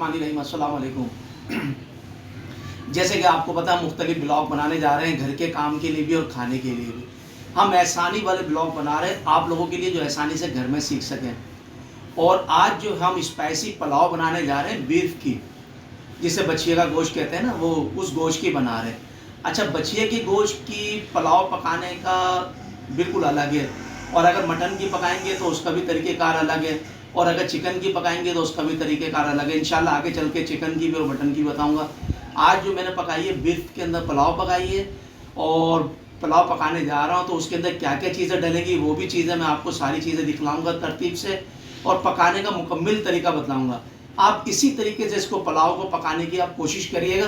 बिस्मिल्लाहिर्रहमानिर्रहीम, अस्सलाम वालेकुम। जैसे कि आपको पता है मुख्तलिफ ब्लॉग बनाने जा रहे हैं, घर के काम के लिए भी और खाने के लिए भी। हम एहसानी वाले ब्लॉग बना रहे हैं आप लोगों के लिए, जो आसानी से घर में सीख सकें। और आज जो हम स्पाइसी पुलाव बनाने जा रहे हैं बीफ की, जिसे बछिए का गोश्त कहते हैं ना, वो उस गोश्त की बना रहे हैं। अच्छा, बछिए की गोश्त की पुलाव पकाने का बिल्कुल अलग है, और अगर मटन की पकाएंगे तो उसका भी तरीक़ेकार अलग है, और अगर चिकन की पकाएंगे तो उसका भी तरीक़ेकार अलग है। इंशाल्लाह आगे चल के चिकन की भी और मटन की बताऊंगा। आज जो मैंने पकाई है, बीफ के अंदर पुलाव पकाई है, और पुलाव पकाने जा रहा हूँ तो उसके अंदर क्या क्या चीज़ें डलेंगी वो भी चीज़ें मैं आपको सारी चीज़ें दिखलाऊँगा तरतीब से, और पकाने का मुकम्मल तरीका बतलाऊँगा। आप इसी तरीके से इसको पुलाव को पकाने की आप कोशिश करिएगा,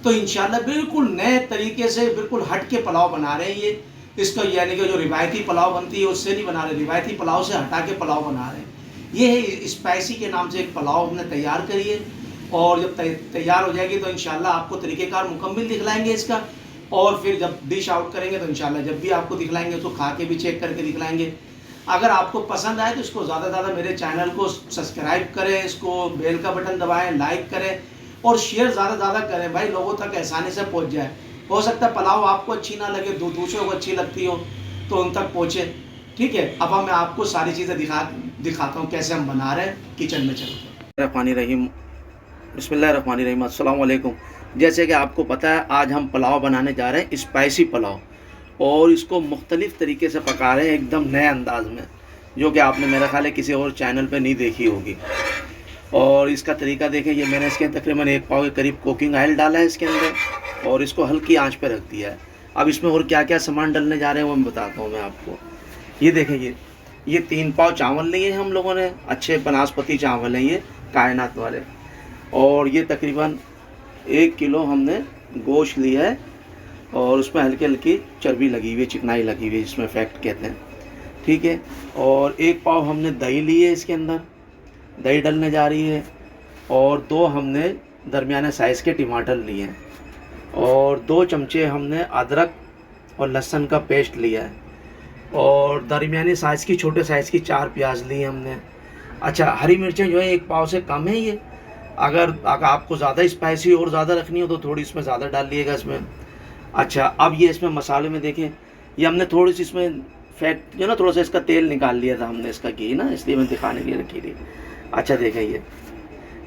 तो इंशाल्लाह बिल्कुल नए तरीके से बिल्कुल हट के पुलाव बना रहे हैं ये। इसका यानी कि जो रिवायती पुलाव बनती है उससे नहीं बना रहे, रिवायती पुलाव से हटा के पुलाव बना रहे हैं। ये है स्पाइसी के नाम से एक पुलाव हमने तैयार करी है, और जब तैयार हो जाएगी तो इंशाल्लाह आपको तरीक़ेकार मुकम्मल दिखलाएंगे इसका, और फिर जब डिश आउट करेंगे तो इंशाल्लाह जब भी आपको दिखलाएंगे तो खा के भी चेक करके दिखलाएंगे। अगर आपको पसंद आए तो इसको ज़्यादा से ज़्यादा मेरे चैनल को सब्सक्राइब करें, इसको बेल का बटन दबाएं, लाइक करें और शेयर ज़्यादा से ज़्यादा करें भाई, लोगों तक आसानी से पहुंच जाए। हो सकता है पुलाव आपको अच्छी ना लगे, दूसरों को अच्छी लगती हो, तो उन तक पहुँचे। ठीक है, अब मैं आपको सारी चीज़ें दिखाता हूँ कैसे हम बना रहे हैं। किचन में चलते हैं। बिस्मिल्लाहिर्रहमानिर्रहीम, अस्सलाम वालेकुम। जैसे कि आपको पता है आज हम पुलाव बनाने जा रहे हैं, स्पाइसी पुलाव, और इसको मुख्तलिफ़ तरीके से पका रहे हैं एकदम नए अंदाज में, जो कि आपने मेरा ख्याल है किसी और चैनल पे नहीं देखी होगी। और इसका तरीका देखें, ये मैंने इसके तकरीबन 1 पाव के करीब कुकिंग ऑयल डाला है इसके अंदर, और इसको हल्की आंच पे रख दिया है। अब इसमें और क्या क्या सामान डलने जा रहे हैं वो मैं बताता हूँ मैं आपको। ये देखें, ये 3 पाव चावल लिए हैं हम लोगों ने, अच्छे बनास्पति चावल हैं ये, कायनात वाले। और ये तकरीबन 1 किलो हमने गोश्त लिया है, और उसमें हल्की हल्की चर्बी लगी हुई है, चिकनाई लगी हुई है, जिसमें फैट कहते हैं। ठीक है, और 1 पाव हमने दही ली है, इसके अंदर दही डलने जा रही है, और 2 हमने दरमियाने साइज़ के टमाटर लिए हैं, और 2 चमचे हमने अदरक और लहसुन का पेस्ट लिया है, और दरमियाने साइज़ की छोटे साइज़ की 4 प्याज ली हमने। अच्छा, हरी मिर्चें जो है 1 पाव से कम है ये, अगर आपको ज़्यादा स्पाइसी और ज़्यादा रखनी हो तो थोड़ी इसमें ज़्यादा डाल लिएगा इसमें। अच्छा, अब ये इसमें मसाले में देखें, ये हमने थोड़ी सी इसमें फैट जो ना, थोड़ा सा इसका तेल निकाल लिया था हमने, इसका घी ना, इसलिए मैं दिखाने के लिए रखी थी। अच्छा देखें,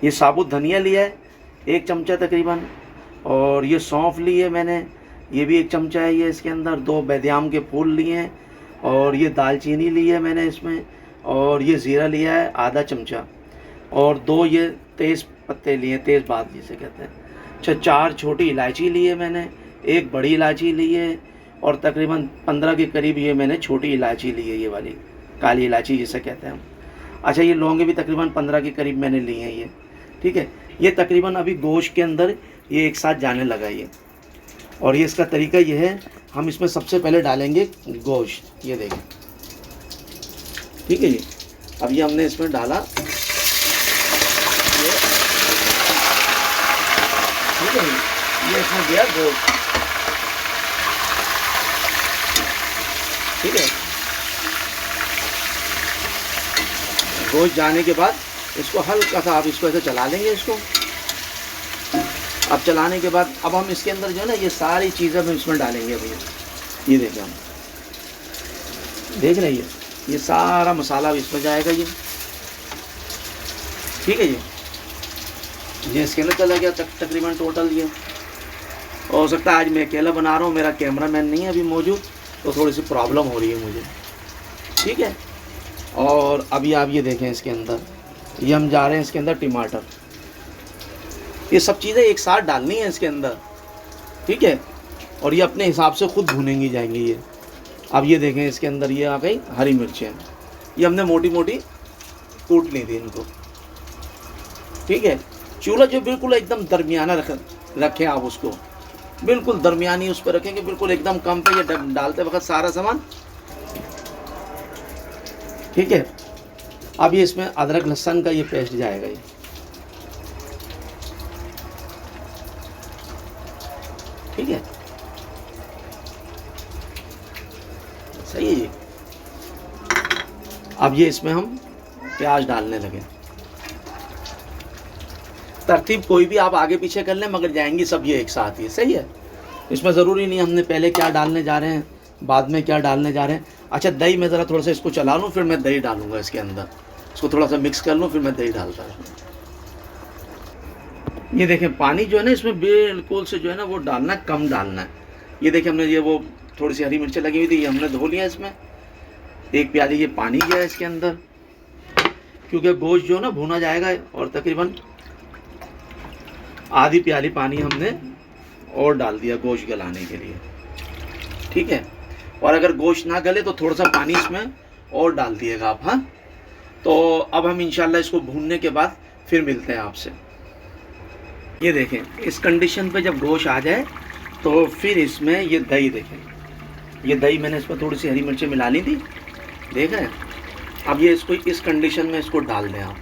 ये साबुत धनिया लिया है 1 चमचा तकरीबन, और ये सौंफ ली है मैंने, ये भी 1 चमचा है ये इसके अंदर। 2 बादाम के फूल लिए हैं, और ये दालचीनी ली है मैंने इसमें, और ये ज़ीरा लिया है आधा चमचा, और 2 ये तेज़ पत्ते लिए, तेज़ बात जिसे कहते हैं। अच्छा, 4 छोटी इलायची ली है मैंने, 1 बड़ी इलायची ली है, और तकरीबन 15 के करीब ये मैंने छोटी इलायची ली है, ये वाली काली इलायची जिसे कहते हैं हम। अच्छा, ये लौंगे भी तकरीबन 15 के करीब मैंने लिए हैं ये। ठीक है, ये तकरीबन अभी गोश्त के अंदर ये एक साथ जाने लगा ये। और ये इसका तरीका ये है, हम इसमें सबसे पहले डालेंगे गोश्त, ये देखें। ठीक है जी, अब ये हमने इसमें डाला ये, ठीक है, ये इसमें गया गोश्त। ठीक है, गोश्त जाने के बाद इसको हल्का सा आप इसको ऐसे चला लेंगे इसको। अब चलाने के बाद अब हम इसके अंदर जो है ना, ये सारी चीज़ें हम इसमें डालेंगे भैया। ये देखें, हम देख रहे हैं ये सारा मसाला इसमें जाएगा ये। ठीक है जी, ये इसके अंदर चला गया तकरीबन टोटल ये। हो सकता है आज मैं अकेला बना रहा हूँ, मेरा कैमरामैन नहीं है अभी मौजूद, तो थोड़ी सी प्रॉब्लम हो रही है मुझे। ठीक है, और अभी आप ये देखें, इसके अंदर ये हम जा रहे हैं इसके अंदर टमाटर, ये सब चीज़ें एक साथ डालनी है इसके अंदर। ठीक है, और ये अपने हिसाब से खुद भुनेंगी जाएंगी ये। अब ये देखें, इसके अंदर ये आ गई हरी मिर्चें, ये हमने मोटी मोटी कूट ली थी इनको। ठीक है, चूल्हा जो बिल्कुल एकदम दरमियाना रखें आप, उसको बिल्कुल दरमियानी उस पर रखेंगे, बिल्कुल एकदम कम पे ये डालते वक्त सारा सामान। ठीक है, अब ये इसमें अदरक लहसुन का ये पेस्ट जाएगा ये। ठीक है, सही है जी। अब ये इसमें हम प्याज डालने लगे, तरतीब कोई भी आप आगे पीछे कर लें, मगर जाएंगी सब ये एक साथ ही, सही है। इसमें ज़रूरी नहीं हमने पहले क्या डालने जा रहे हैं, बाद में क्या डालने जा रहे हैं। अच्छा, दही मैं ज़रा थोड़ा सा इसको चला लूँ, फिर मैं दही डालूँगा इसके अंदर। इसको थोड़ा सा मिक्स कर लूँ, फिर मैं दही डालता हूँ। ये देखें, पानी जो है ना इसमें बिल्कुल से जो है ना वो डालना है, कम डालना है। ये देखें, हमने ये वो थोड़ी सी हरी मिर्चें लगी हुई थी, ये हमने धो लिया इसमें। 1 प्याली ये पानी गया है इसके अंदर, क्योंकि गोश्त जो है ना भुना जाएगा। और तकरीबन आधी प्याली पानी हमने और डाल दिया गोश्त गलाने के लिए, ठीक है। और अगर गोश्त ना गले तो थोड़ा सा पानी इसमें और डाल दिएगा आप, हाँ। तो अब हम इंशाल्लाह इसको भूनने के बाद फिर मिलते हैं आपसे। ये देखें, इस कंडीशन पे जब गोश्त आ जाए तो फिर इसमें ये दही देखें, ये दही मैंने इसमें थोड़ी सी हरी मिर्चें मिला ली थी, देखें। अब ये इसको इस कंडीशन में इसको डाल दें आप,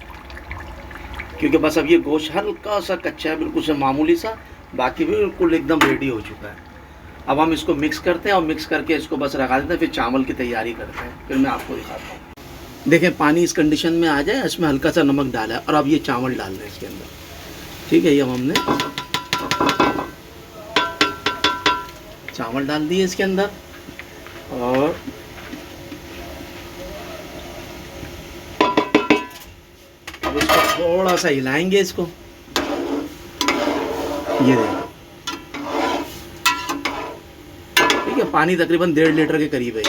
क्योंकि बस अब ये गोश्त हल्का सा कच्चा है, बिल्कुल से मामूली सा, बाकी बिल्कुल एकदम रेडी हो चुका है। अब हम इसको मिक्स करते हैं और मिक्स करके इसको बस रखा देते हैं, फिर चावल की तैयारी करते हैं, फिर मैं आपको दिखाता हूँ। देखें, पानी इस कंडीशन में आ जाए, इसमें हल्का सा नमक डाला है और अब ये चावल डाल रहे हैं इसके अंदर, ठीक है। ये अब हमने चावल डाल दिए इसके अंदर और अब इसको थोड़ा सा हिलाएंगे इसको। ये देखो, ठीक है। पानी तकरीबन 1.5 लीटर के करीब है,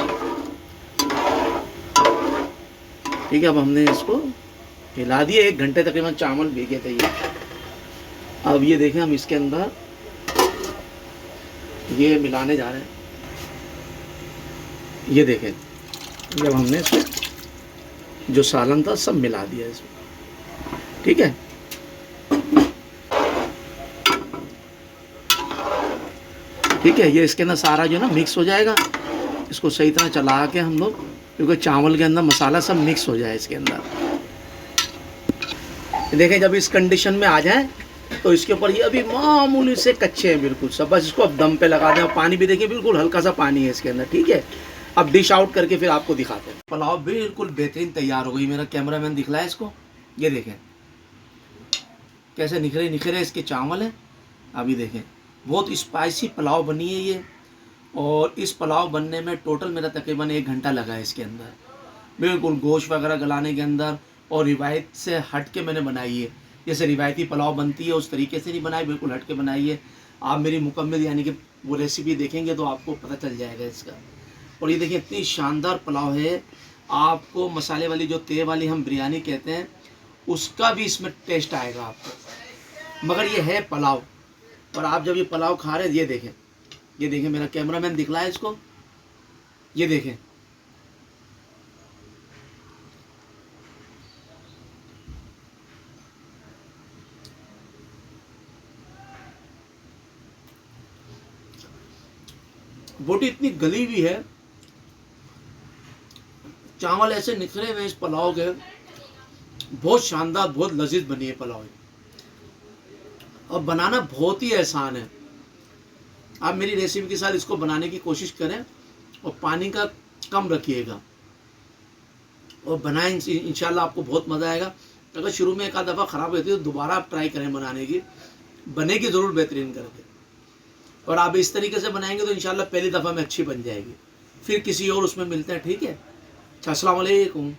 ठीक है। अब हमने इसको हिला दिए, 1 घंटे तकरीबन चावल भीगे थे ये। अब ये देखें, हम इसके अंदर ये मिलाने जा रहे हैं। ये देखें, जब हमने इसमें जो सालन था सब मिला दिया इसमें, ठीक है। ठीक है, ये इसके अंदर सारा जो है ना मिक्स हो जाएगा। इसको सही तरह चला के हम लोग, क्योंकि चावल के अंदर मसाला सब मिक्स हो जाए इसके अंदर। देखें, जब इस कंडीशन में आ जाए तो इसके ऊपर ये अभी मामूली से कच्चे हैं बिल्कुल सब, बस इसको अब दम पे लगा दें। पानी भी देखिए बिल्कुल हल्का सा पानी है इसके अंदर, ठीक है। अब डिश आउट करके फिर आपको दिखाते हैं। पुलाव बिल्कुल बेहतरीन तैयार हो गई। मेरा कैमरामैन दिखलाए इसको, ये देखें कैसे निखरे निखरे इसके चावल हैं। अभी देखें, बहुत स्पाइसी पुलाव बनी है ये। और इस पुलाव बनने में टोटल मेरा तकरीबन 1 घंटा लगा है इसके अंदर, बिल्कुल गोश्त वगैरह गलाने के अंदर। और रिवायत से हट के मैंने बनाई है, जैसे रिवायती पुलाव बनती है उस तरीके से नहीं बनाई, बिल्कुल हट के बनाई है। आप मेरी मुकम्मल यानी कि वो रेसिपी देखेंगे तो आपको पता चल जाएगा इसका। और ये देखिए, इतनी शानदार पुलाव है। आपको मसाले वाली जो तेल वाली हम बिरयानी कहते हैं उसका भी इसमें टेस्ट आएगा आपको, मगर ये है पुलाव। और आप जब ये पुलाव खा रहे हैं, ये देखें, ये देखें, मेरा कैमरामैन दिखला है इसको, ये देखें। बोटी इतनी गली हुई है, चावल ऐसे निखरे हुए इस पुलाव के, बहुत शानदार, बहुत लजीज बनी है पुलाव। और बनाना बहुत ही आसान है। आप मेरी रेसिपी के साथ इसको बनाने की कोशिश करें और पानी का कम रखिएगा और बनाएं, इंशाल्लाह आपको बहुत मज़ा आएगा। अगर शुरू में एक आध दफ़ा ख़राब होती है तो दोबारा आप ट्राई करें बनाने की, बनेगी ज़रूर बेहतरीन करके। और आप इस तरीके से बनाएंगे तो इंशाल्लाह पहली दफ़ा में अच्छी बन जाएगी। फिर किसी और उसमें मिलते हैं, ठीक है। अच्छा, अस्सलाम वालेकुम।